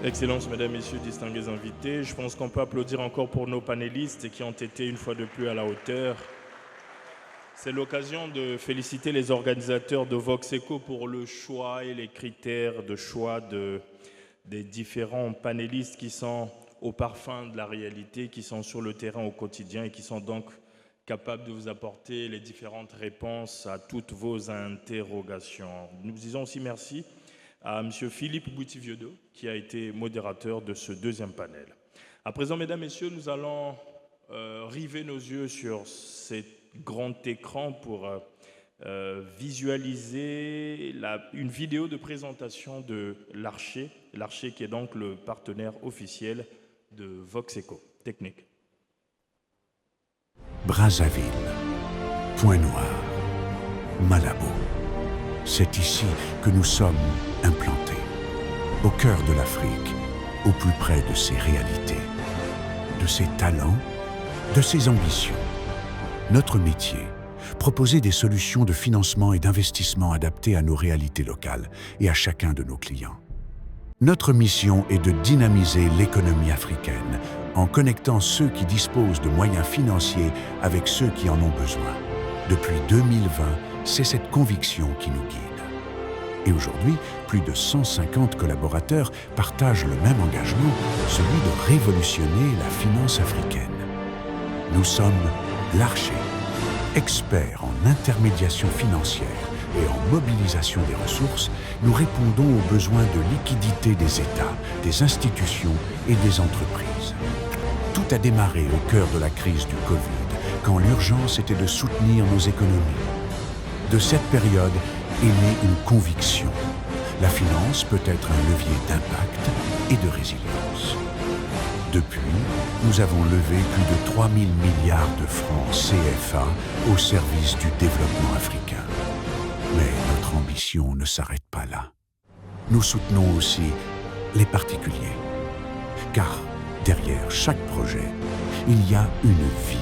Excellences, Mesdames, Messieurs, distingués invités, je pense qu'on peut applaudir encore pour nos panélistes qui ont été une fois de plus à la hauteur. C'est l'occasion de féliciter les organisateurs de Voxeco pour le choix et les critères de choix des différents panélistes qui sont au parfum de la réalité, qui sont sur le terrain au quotidien et qui sont donc capables de vous apporter les différentes réponses à toutes vos interrogations. Nous disons aussi merci à M. Philippe Boutiviodo, qui a été modérateur de ce deuxième panel. À présent, Mesdames, Messieurs, nous allons river nos yeux sur cet grand écran pour visualiser une vidéo de présentation de l'Archer, l'Archer qui est donc le partenaire officiel de Voxeco. Technique. Brazzaville, Pointe-Noire, Malabo. C'est ici que nous sommes implantés, au cœur de l'Afrique, au plus près de ses réalités, de ses talents, de ses ambitions. Notre métier, proposer des solutions de financement et d'investissement adaptées à nos réalités locales et à chacun de nos clients. Notre mission est de dynamiser l'économie africaine en connectant ceux qui disposent de moyens financiers avec ceux qui en ont besoin. Depuis 2020, c'est cette conviction qui nous guide. Et aujourd'hui, plus de 150 collaborateurs partagent le même engagement, celui de révolutionner la finance africaine. Nous sommes l'Archer, experts en intermédiation financière et en mobilisation des ressources. Nous répondons aux besoins de liquidité des États, des institutions et des entreprises. Tout a démarré au cœur de la crise du Covid, quand l'urgence était de soutenir nos économies. De cette période est née une conviction. La finance peut être un levier d'impact et de résilience. Depuis, nous avons levé plus de 3 000 milliards de francs CFA au service du développement africain. Mais notre ambition ne s'arrête pas là. Nous soutenons aussi les particuliers. Car derrière chaque projet, il y a une vie.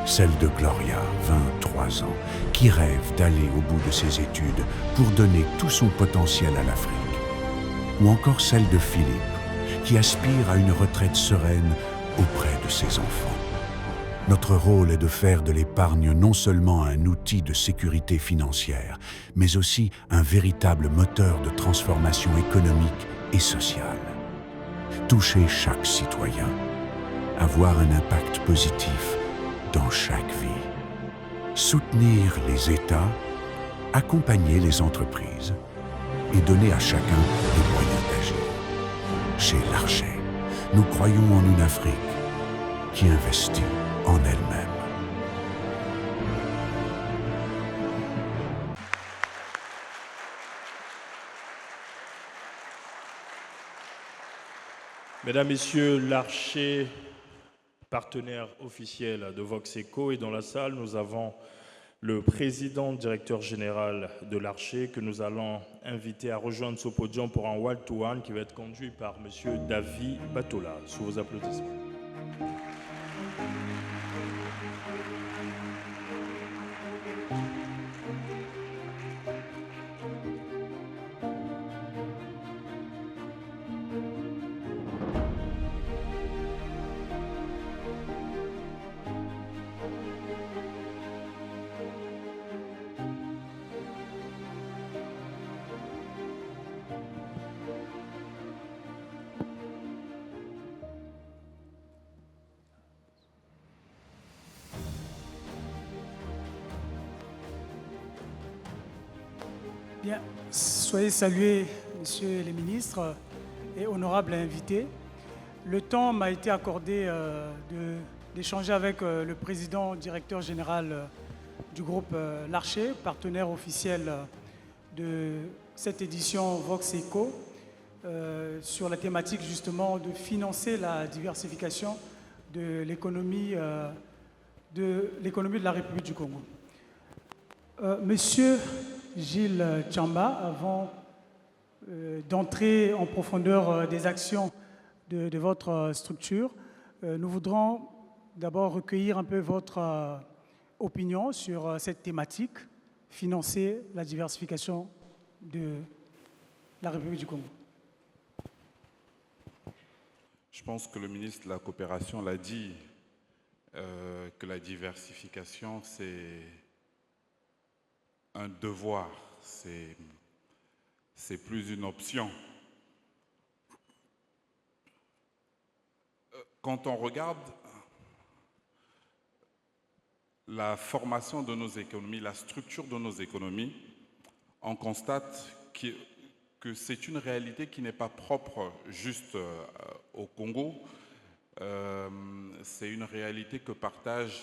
Celle de Gloria, 23 ans, qui rêve d'aller au bout de ses études pour donner tout son potentiel à l'Afrique. Ou encore celle de Philippe, qui aspire à une retraite sereine auprès de ses enfants. Notre rôle est de faire de l'épargne non seulement un outil de sécurité financière, mais aussi un véritable moteur de transformation économique et sociale. Toucher chaque citoyen, avoir un impact positif dans chaque vie. Soutenir les États, accompagner les entreprises et donner à chacun les moyens d'agir. Chez l'Archer, nous croyons en une Afrique qui investit en elle-même. Mesdames, Messieurs, l'Archer, partenaire officiel de Voxeco, et dans la salle, nous avons le président directeur général de l'Archer que nous allons inviter à rejoindre ce podium pour un one-to-one qui va être conduit par M. David Batola. Sous vos applaudissements. Bien, soyez salués, messieurs les ministres et honorables invités. Le temps m'a été accordé d'échanger avec le président directeur général du groupe l'Archer, partenaire officiel de cette édition Voxeco, sur la thématique justement de financer la diversification de l'économie de la République du Congo. Monsieur Gilles Tchamba, avant d'entrer en profondeur des actions de votre structure, nous voudrons d'abord recueillir un peu votre opinion sur cette thématique, financer la diversification de la République du Congo. pense que le ministre de la Coopération l'a dit, que la diversification, c'est un devoir, c'est plus une option. Quand on regarde la formation de nos économies, la structure de nos économies, on constate que c'est une réalité qui n'est pas propre juste au Congo. C'est une réalité que partagent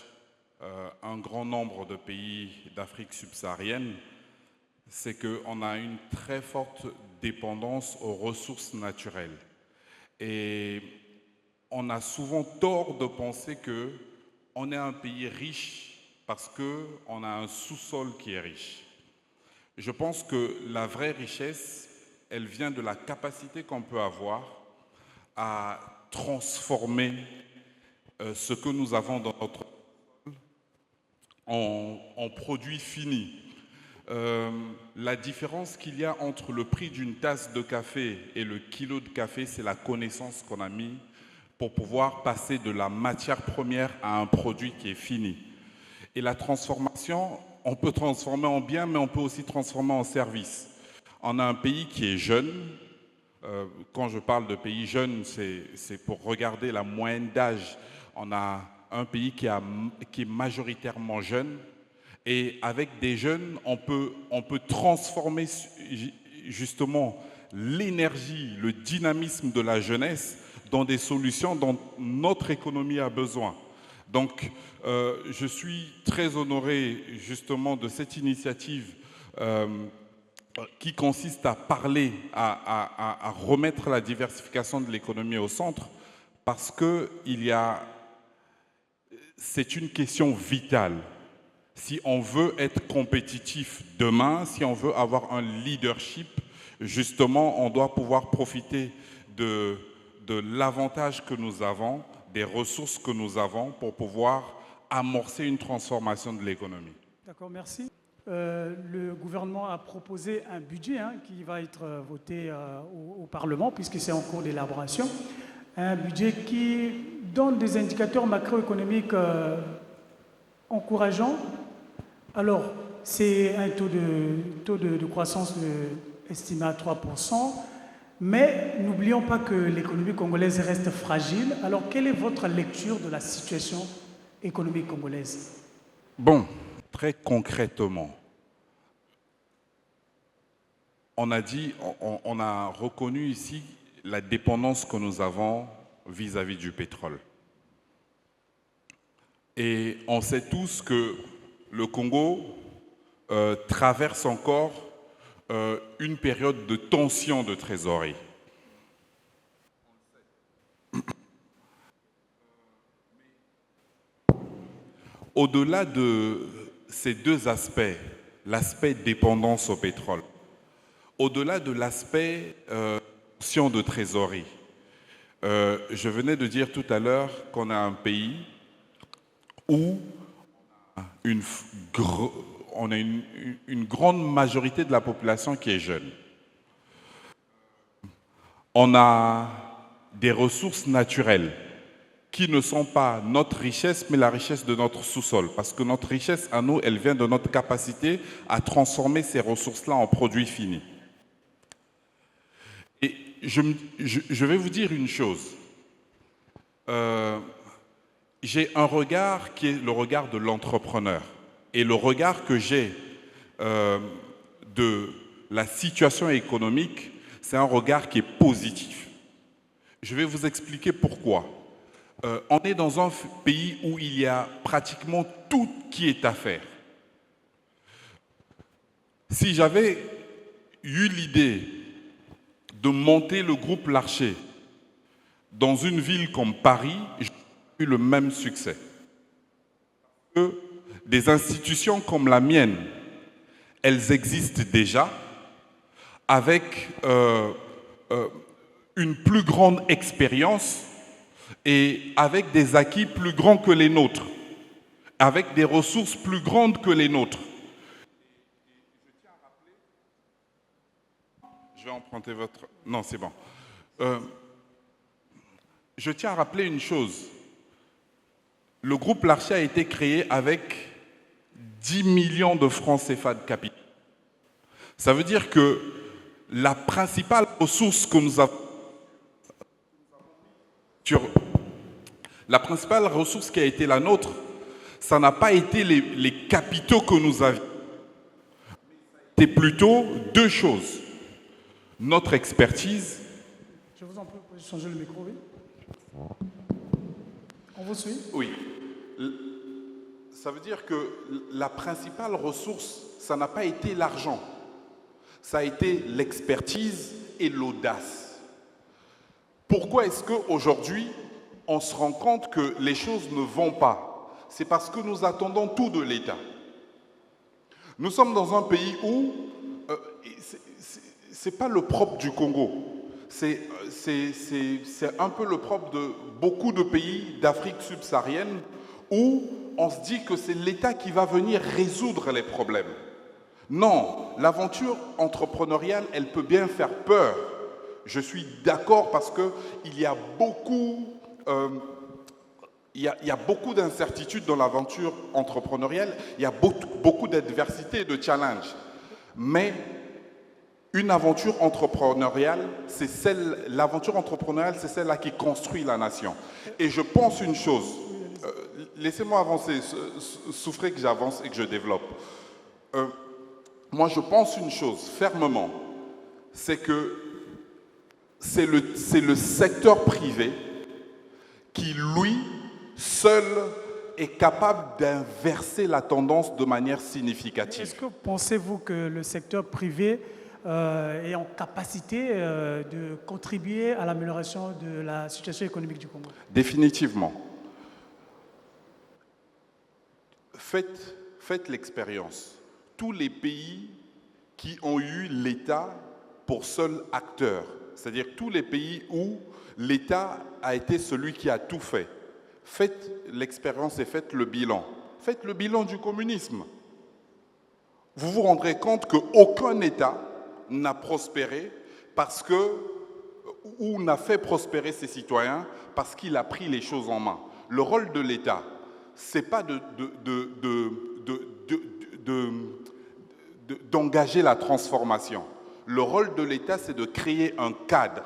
un grand nombre de pays d'Afrique subsaharienne. C'est qu'on a une très forte dépendance aux ressources naturelles. Et on a souvent tort de penser qu'on est un pays riche parce qu'on a un sous-sol qui est riche. Je pense que la vraie richesse, elle vient de la capacité qu'on peut avoir à transformer ce que nous avons dans notre sol en produits finis. La différence qu'il y a entre le prix d'une tasse de café et le kilo de café, c'est la connaissance qu'on a mis pour pouvoir passer de la matière première à un produit qui est fini. Et la transformation, on peut transformer en bien, mais on peut aussi transformer en service. On a un pays qui est jeune. Quand je parle de pays jeune, c'est pour regarder la moyenne d'âge. On a un pays qui est majoritairement jeune. Et avec des jeunes, on peut transformer justement l'énergie, le dynamisme de la jeunesse dans des solutions dont notre économie a besoin. Donc, je suis très honoré justement de cette initiative qui consiste à parler, à remettre la diversification de l'économie au centre, parce que c'est une question vitale. Si on veut être compétitif demain, si on veut avoir un leadership, justement, on doit pouvoir profiter de l'avantage que nous avons, des ressources que nous avons pour pouvoir amorcer une transformation de l'économie. D'accord, merci. Le gouvernement a proposé un budget qui va être voté au Parlement, puisque c'est en cours d'élaboration. Un budget qui donne des indicateurs macroéconomiques encourageants. Alors, c'est un taux de croissance estimé à 3%, mais n'oublions pas que l'économie congolaise reste fragile. Alors, quelle est votre lecture de la situation économique congolaise? Bon, très concrètement, on a reconnu ici la dépendance que nous avons vis-à-vis du pétrole. Et on sait tous que le Congo traverse encore une période de tension de trésorerie. Au-delà de ces deux aspects, l'aspect dépendance au pétrole, au-delà de l'aspect tension de trésorerie, je venais de dire tout à l'heure qu'on a un pays où on a une grande majorité de la population qui est jeune. On a des ressources naturelles qui ne sont pas notre richesse, mais la richesse de notre sous-sol. Parce que notre richesse, à nous, elle vient de notre capacité à transformer ces ressources-là en produits finis. Et je vais vous dire une chose. J'ai un regard qui est le regard de l'entrepreneur. Et le regard que j'ai de la situation économique, c'est un regard qui est positif. Je vais vous expliquer pourquoi. On est dans un pays où il y a pratiquement tout qui est à faire. Si j'avais eu l'idée de monter le groupe Larcher dans une ville comme Paris, j'aurais eu le même succès. Des institutions comme la mienne, elles existent déjà avec une plus grande expérience et avec des acquis plus grands que les nôtres, avec des ressources plus grandes que les nôtres. Je vais emprunter votre... Non, c'est bon. je tiens à rappeler une chose. Le groupe L'Arché a été créé avec 10 millions de francs CFA de capital. Ça veut dire que la principale ressource que nous avons, la principale ressource qui a été la nôtre, ça n'a pas été les capitaux que nous avions. C'est plutôt deux choses. Notre expertise. Je vous en prie, vous pouvez changer le micro, oui. On vous suit? Oui. Ça veut dire que la principale ressource, ça n'a pas été l'argent. Ça a été l'expertise et l'audace. Pourquoi est-ce qu'aujourd'hui, on se rend compte que les choses ne vont pas? C'est parce que nous attendons tout de l'État. Nous sommes dans un pays où ce n'est pas le propre du Congo. C'est un peu le propre de beaucoup de pays d'Afrique subsaharienne où on se dit que c'est l'État qui va venir résoudre les problèmes. Non, l'aventure entrepreneuriale, elle peut bien faire peur. Je suis d'accord parce qu'il y a beaucoup... Il y a beaucoup d'incertitudes dans l'aventure entrepreneuriale, il y a beaucoup d'adversité et de challenges. Mais une aventure entrepreneuriale, l'aventure entrepreneuriale, c'est celle-là qui construit la nation. Et je pense une chose, laissez-moi avancer, souffrez que j'avance et que je développe. Moi, je pense une chose, fermement, c'est que c'est le secteur privé qui, lui, seul est capable d'inverser la tendance de manière significative. Est-ce que pensez-vous que le secteur privé est en capacité de contribuer à l'amélioration de la situation économique du Congo? Définitivement. Faites l'expérience. Tous les pays qui ont eu l'État pour seul acteur, c'est-à-dire tous les pays où l'État a été celui qui a tout fait, faites l'expérience et faites le bilan. Faites le bilan du communisme. Vous vous rendrez compte qu'aucun État n'a prospéré ou n'a fait prospérer ses citoyens parce qu'il a pris les choses en main. Le rôle de l'État, ce n'est pas d'engager la transformation. Le rôle de l'État, c'est de créer un cadre.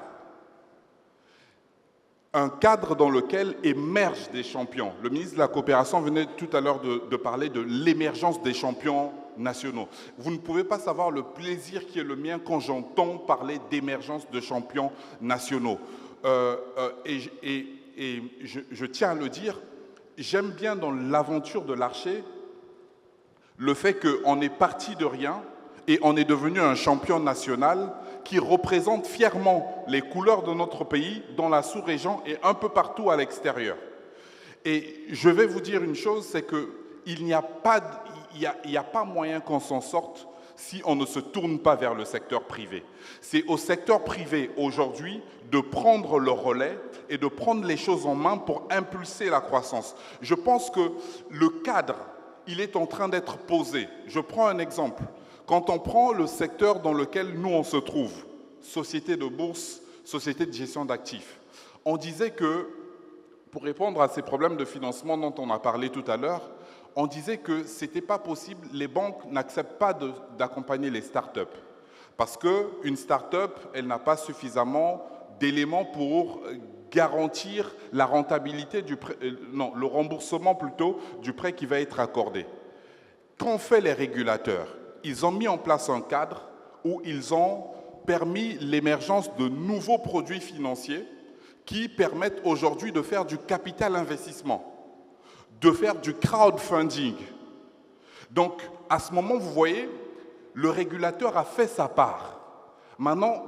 Un cadre dans lequel émergent des champions. Le ministre de la Coopération venait tout à l'heure de parler de l'émergence des champions nationaux. Vous ne pouvez pas savoir le plaisir qui est le mien quand j'entends parler d'émergence de champions nationaux. Je tiens à le dire, j'aime bien dans l'aventure de l'Arché le fait qu'on est parti de rien et on est devenu un champion national qui représente fièrement les couleurs de notre pays dans la sous-région et un peu partout à l'extérieur. Et je vais vous dire une chose, c'est qu'il n'y a pas moyen qu'on s'en sorte si on ne se tourne pas vers le secteur privé. C'est au secteur privé aujourd'hui de prendre le relais et de prendre les choses en main pour impulser la croissance. Je pense que le cadre, il est en train d'être posé. Je prends un exemple. Quand on prend le secteur dans lequel nous on se trouve, société de bourse, société de gestion d'actifs, on disait que, pour répondre à ces problèmes de financement dont on a parlé tout à l'heure, on disait que ce n'était pas possible, les banques n'acceptent pas d'accompagner les startups. Parce qu'une start-up, elle n'a pas suffisamment d'éléments pour garantir la rentabilité le remboursement plutôt du prêt qui va être accordé. Qu'ont fait les régulateurs? Ils ont mis en place un cadre où ils ont permis l'émergence de nouveaux produits financiers qui permettent aujourd'hui de faire du capital investissement, de faire du crowdfunding. Donc, à ce moment, vous voyez, le régulateur a fait sa part. Maintenant,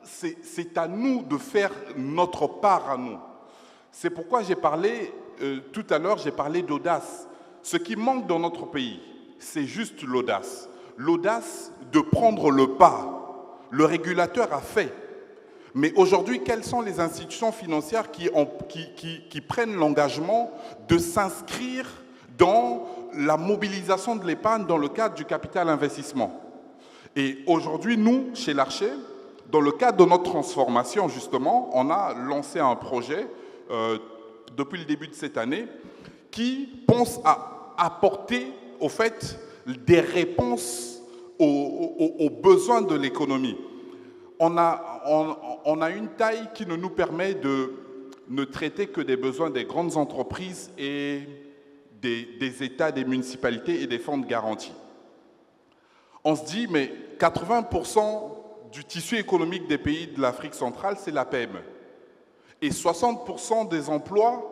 c'est à nous de faire notre part à nous. C'est pourquoi j'ai parlé, tout à l'heure, j'ai parlé d'audace. Ce qui manque dans notre pays, c'est juste l'audace. L'audace de prendre le pas. Le régulateur a fait. Mais aujourd'hui, quelles sont les institutions financières qui prennent l'engagement de s'inscrire dans la mobilisation de l'épargne dans le cadre du capital investissement? Et aujourd'hui, nous, chez l'Arché, dans le cadre de notre transformation, justement, on a lancé un projet depuis le début de cette année, qui pense à apporter, au fait, des réponses aux besoins de l'économie. On a une taille qui ne nous permet de ne traiter que des besoins des grandes entreprises et des États, des municipalités et des fonds de garantie. On se dit, mais 80% du tissu économique des pays de l'Afrique centrale, c'est la PME. Et 60% des emplois,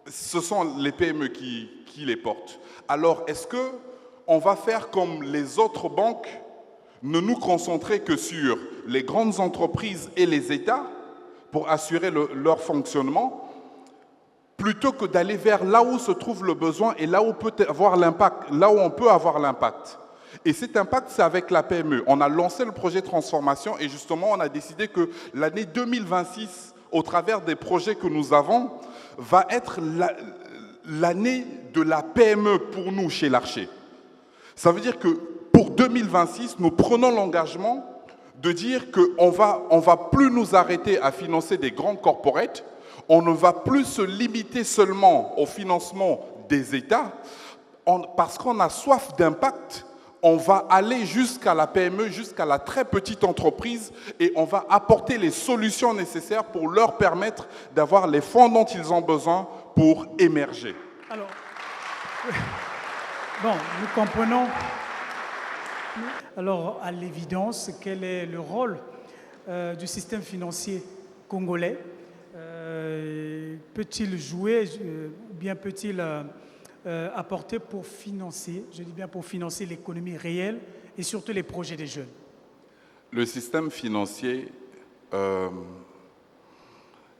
ce sont les PME qui les portent. Alors, est-ce qu'on va faire comme les autres banques, ne nous concentrer que sur les grandes entreprises et les États pour assurer leur fonctionnement, plutôt que d'aller vers là où se trouve le besoin et là où on peut avoir l'impact. Et cet impact, c'est avec la PME. On a lancé le projet Transformation et justement, on a décidé que l'année 2026, au travers des projets que nous avons, va être l'année de la PME pour nous chez l'Archer. Ça veut dire que pour 2026, nous prenons l'engagement de dire qu'on va plus nous arrêter à financer des grands corporates, on ne va plus se limiter seulement au financement des États, parce qu'on a soif d'impact. On va aller jusqu'à la PME, jusqu'à la très petite entreprise et on va apporter les solutions nécessaires pour leur permettre d'avoir les fonds dont ils ont besoin pour émerger. Alors, bon, nous comprenons. Alors, à l'évidence, quel est le rôle du système financier congolais? Peut-il jouer, bien peut-il apporter pour financer, je dis bien pour financer l'économie réelle et surtout les projets des jeunes? Le système financier,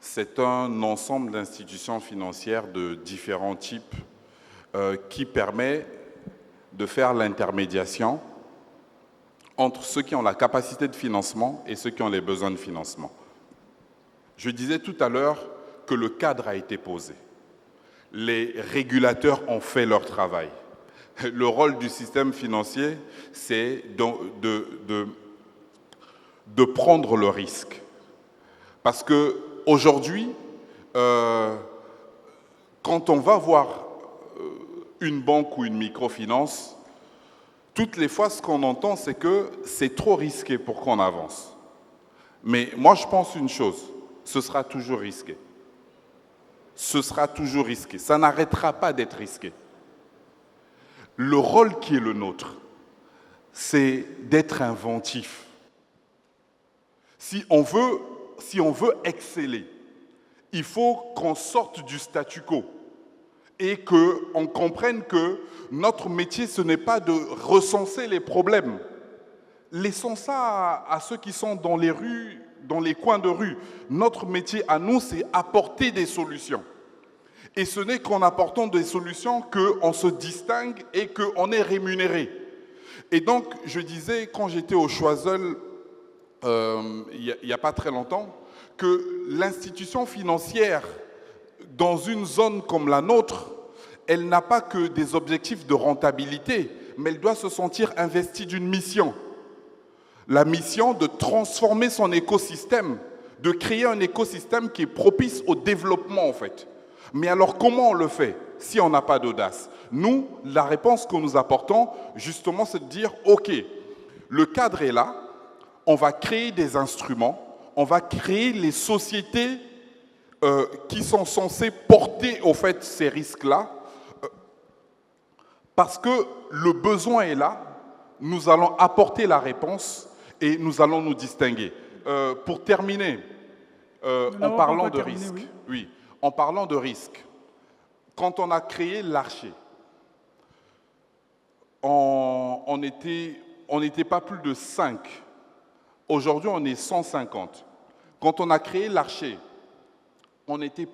c'est un ensemble d'institutions financières de différents types qui permet de faire l'intermédiation entre ceux qui ont la capacité de financement et ceux qui ont les besoins de financement. Je disais tout à l'heure que le cadre a été posé. Les régulateurs ont fait leur travail. Le rôle du système financier, c'est de prendre le risque. Parce qu'aujourd'hui, quand on va voir une banque ou une microfinance, toutes les fois, ce qu'on entend, c'est que c'est trop risqué pour qu'on avance. Mais moi, je pense une chose, ce sera toujours risqué. Ce sera toujours risqué. Ça n'arrêtera pas d'être risqué. Le rôle qui est le nôtre, c'est d'être inventif. Si on veut exceller, il faut qu'on sorte du statu quo et qu'on comprenne que notre métier, ce n'est pas de recenser les problèmes. Laissons ça à ceux qui sont dans les rues, dans les coins de rue. Notre métier à nous, c'est apporter des solutions. Et ce n'est qu'en apportant des solutions qu'on se distingue et qu'on est rémunéré. Et donc, je disais, quand j'étais au Choiseul, il n'y a pas très longtemps, que l'institution financière, dans une zone comme la nôtre, elle n'a pas que des objectifs de rentabilité, mais elle doit se sentir investie d'une mission. La mission de transformer son écosystème, de créer un écosystème qui est propice au développement, en fait. Mais alors, comment on le fait si on n'a pas d'audace? Nous, la réponse que nous apportons, justement, c'est de dire, OK, le cadre est là, on va créer des instruments, on va créer les sociétés qui sont censées porter, au fait, ces risques-là, parce que le besoin est là, nous allons apporter la réponse et nous allons nous distinguer. Pour terminer, en parlant de risque, oui, en parlant de risque, quand on a créé l'Archer, on n'était pas plus de 5. Aujourd'hui, on est 150. Quand on a créé l'Archer, on était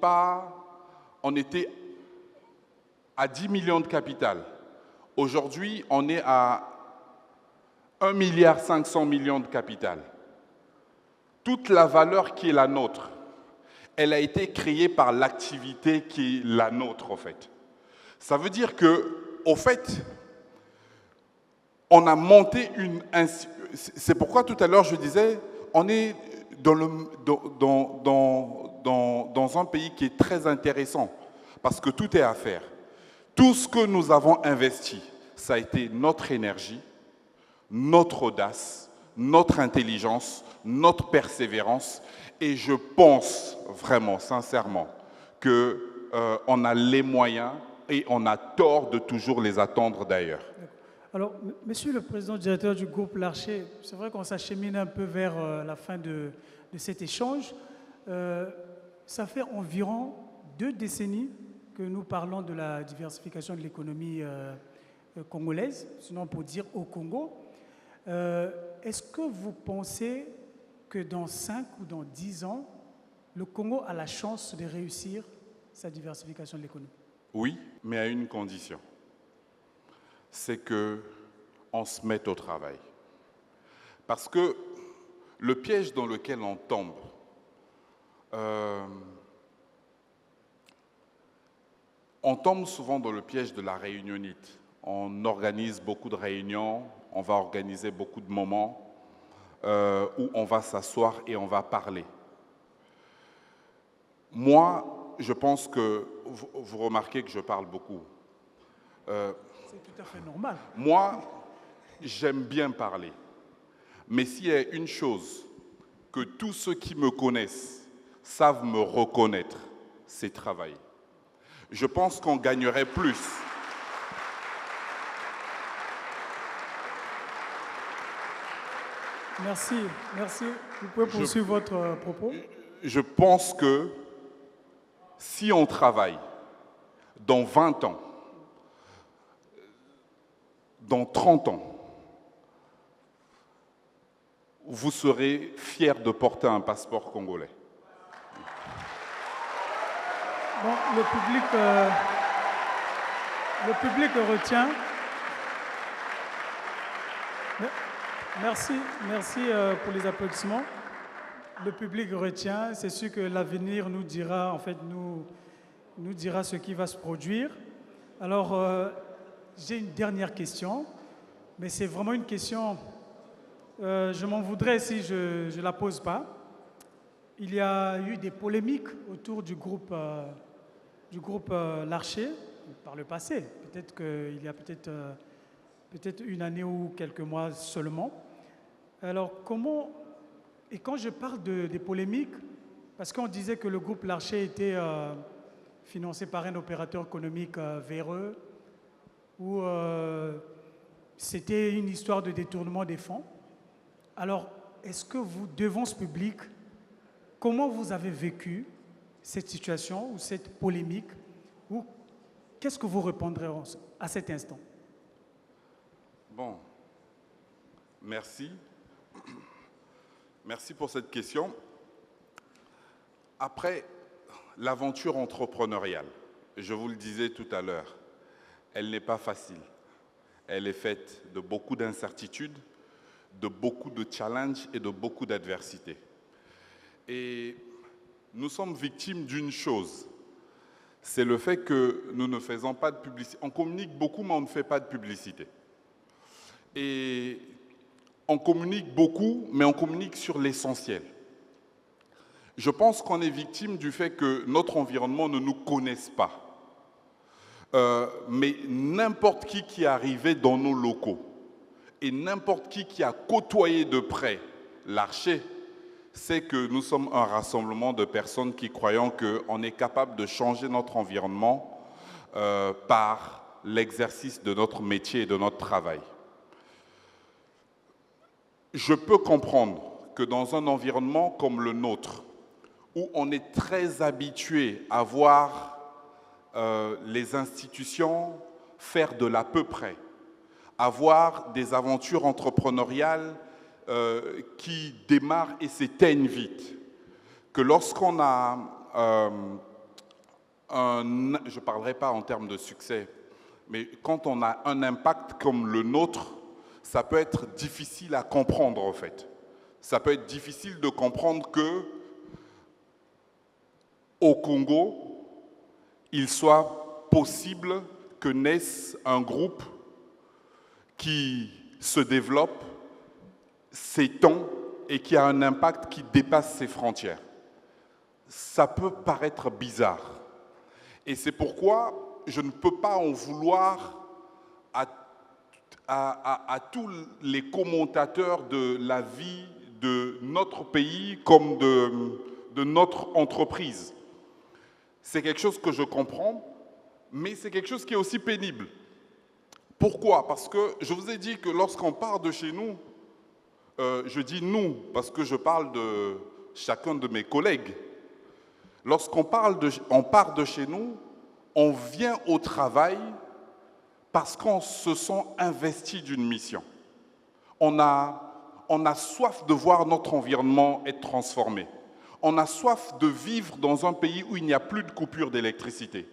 à 10 millions de capital. Aujourd'hui, on est à 1,5 milliard de capital. Toute la valeur qui est la nôtre, elle a été créée par l'activité qui est la nôtre, en fait. Ça veut dire que, au fait, on a monté une... C'est pourquoi tout à l'heure je disais, on est dans un pays qui est très intéressant, parce que tout est à faire. Tout ce que nous avons investi, ça a été notre énergie, notre audace, notre intelligence, notre persévérance. Et je pense vraiment, sincèrement, qu'on a les moyens et on a tort de toujours les attendre d'ailleurs. Alors, Monsieur le Président directeur du groupe Larcher, c'est vrai qu'on s'achemine un peu vers la fin de cet échange. Ça fait environ 2 décennies que nous parlons de la diversification de l'économie congolaise, sinon pour dire au Congo. Est-ce que vous pensez que dans 5 ou dans 10 ans, le Congo a la chance de réussir sa diversification de l'économie? Oui, mais à une condition. C'est qu'on se mette au travail. Parce que le piège dans lequel on tombe, on tombe souvent dans le piège de la réunionnite. On organise beaucoup de réunions, on va organiser beaucoup de moments où on va s'asseoir et on va parler. Moi, je pense que vous remarquez que je parle beaucoup. C'est tout à fait normal. Moi, j'aime bien parler. Mais s'il y a une chose que tous ceux qui me connaissent savent me reconnaître, c'est travailler. Je pense qu'on gagnerait plus. Merci, merci. Vous pouvez poursuivre votre propos. Je pense que si on travaille dans 20 ans, dans 30 ans, vous serez fiers de porter un passeport congolais. Bon, le public retient. Merci pour les applaudissements. Le public retient. C'est sûr que l'avenir nous dira, nous dira ce qui va se produire. Alors, j'ai une dernière question, mais c'est vraiment une question. Je m'en voudrais si je ne la pose pas. Il y a eu des polémiques autour du groupe Larcher par le passé. Peut-être qu'il y a peut-être une année ou quelques mois seulement. Alors, et quand je parle des polémiques, parce qu'on disait que le groupe Larcher était financé par un opérateur économique véreux, ou c'était une histoire de détournement des fonds. Alors, est-ce que vous, devant ce public, comment vous avez vécu cette situation ou cette polémique, ou qu'est-ce que vous répondrez à cet instant? Bon, merci. Merci pour cette question. Après, l'aventure entrepreneuriale, je vous le disais tout à l'heure, elle n'est pas facile. Elle est faite de beaucoup d'incertitudes, de beaucoup de challenges et de beaucoup d'adversités. Et nous sommes victimes d'une chose, c'est le fait que nous ne faisons pas de publicité. On communique beaucoup, mais on ne fait pas de publicité. Et on communique beaucoup, mais on communique sur l'essentiel. Je pense qu'on est victime du fait que notre environnement ne nous connaisse pas. Mais n'importe qui est arrivé dans nos locaux et n'importe qui a côtoyé de près Larcher sait que nous sommes un rassemblement de personnes qui croyons qu'on est capable de changer notre environnement par l'exercice de notre métier et de notre travail. Je peux comprendre que dans un environnement comme le nôtre, où on est très habitué à voir les institutions faire de l'à peu près, à voir des aventures entrepreneuriales qui démarrent et s'éteignent vite, que lorsqu'on a je ne parlerai pas en termes de succès, mais quand on a un impact comme le nôtre, ça peut être difficile à comprendre en fait. Ça peut être difficile de comprendre que au Congo, il soit possible que naisse un groupe qui se développe, s'étend et qui a un impact qui dépasse ses frontières. Ça peut paraître bizarre. Et c'est pourquoi je ne peux pas en vouloir à tous les commentateurs de la vie de notre pays comme de notre entreprise. C'est quelque chose que je comprends, mais c'est quelque chose qui est aussi pénible. Pourquoi? Parce que je vous ai dit que lorsqu'on part de chez nous, je dis nous parce que je parle de chacun de mes collègues. Lorsqu'on part de chez nous, on vient au travail parce qu'on se sent investi d'une mission. On a soif de voir notre environnement être transformé. On a soif de vivre dans un pays où il n'y a plus de coupure d'électricité.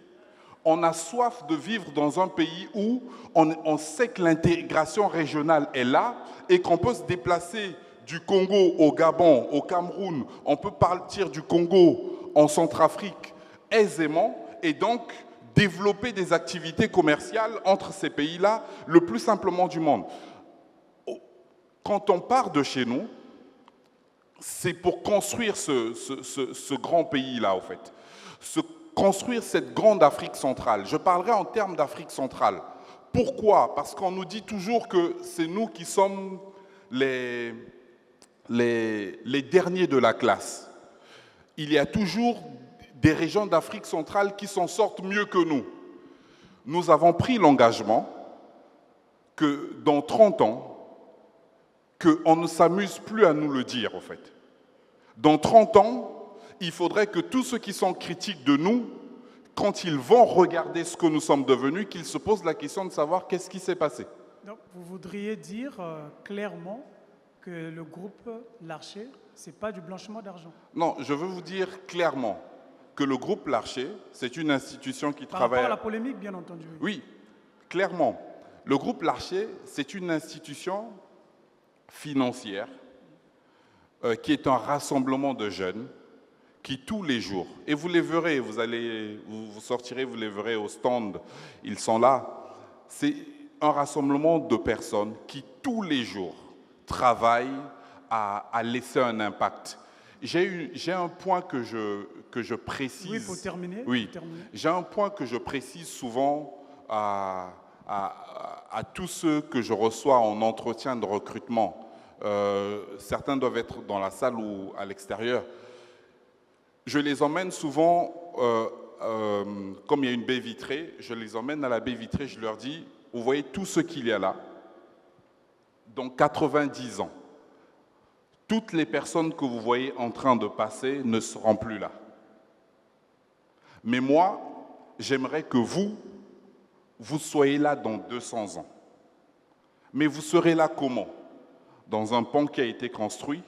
On a soif de vivre dans un pays où on sait que l'intégration régionale est là et qu'on peut se déplacer du Congo au Gabon, au Cameroun. On peut partir du Congo en Centrafrique aisément et donc développer des activités commerciales entre ces pays-là le plus simplement du monde. Quand on part de chez nous, c'est pour construire ce grand pays-là, en fait. Construire cette grande Afrique centrale. Je parlerai en termes d'Afrique centrale. Pourquoi? Parce qu'on nous dit toujours que c'est nous qui sommes les derniers de la classe. Il y a toujours des régions d'Afrique centrale qui s'en sortent mieux que nous. Nous avons pris l'engagement que dans 30 ans, qu'on ne s'amuse plus à nous le dire, en fait. Dans 30 ans, il faudrait que tous ceux qui sont critiques de nous, quand ils vont regarder ce que nous sommes devenus, qu'ils se posent la question de savoir qu'est-ce qui s'est passé. Donc, vous voudriez dire clairement que le groupe Larcher, ce n'est pas du blanchiment d'argent? Non, je veux vous dire clairement que le groupe Larcher, c'est une institution qui Par travaille... rapport à la polémique, bien entendu. Oui, clairement. Le groupe Larcher, c'est une institution financière qui est un rassemblement de jeunes qui tous les jours, et vous les verrez, vous sortirez, vous les verrez au stand, ils sont là, c'est un rassemblement de personnes qui tous les jours travaillent à laisser un impact. J'ai un point que je précise. Oui, pour terminer. Oui, j'ai un point que je précise souvent à tous ceux que je reçois en entretien de recrutement. Certains doivent être dans la salle ou à l'extérieur. Je les emmène souvent, comme il y a une baie vitrée, je les emmène à la baie vitrée, je leur dis, vous voyez tout ce qu'il y a là, dans 90 ans, toutes les personnes que vous voyez en train de passer ne seront plus là. Mais moi, j'aimerais que vous soyez là dans 200 ans. Mais vous serez là comment? Dans un pont qui a été construit,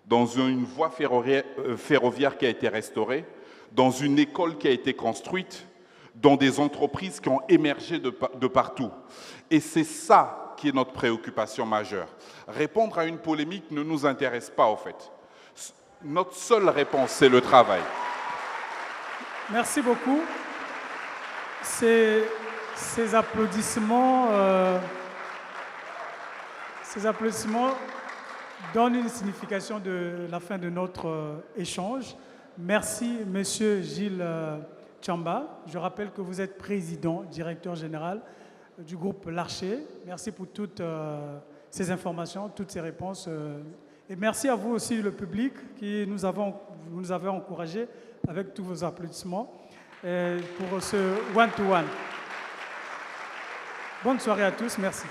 dans une voie ferroviaire qui a été restaurée, dans une école qui a été construite, dans des entreprises qui ont émergé de partout. Et c'est ça qui est notre préoccupation majeure. Répondre à une polémique ne nous intéresse pas, en fait. Notre seule réponse, c'est le travail. Merci beaucoup. Ces applaudissements donnent une signification de la fin de notre échange. Merci, Monsieur Gilles Tchamba. Je rappelle que vous êtes président, directeur général du groupe Larcher. Merci pour toutes ces informations, toutes ces réponses. Et merci à vous aussi, le public, qui nous avez encouragés avec tous vos applaudissements pour ce one-to-one. Bonne soirée à tous. Merci.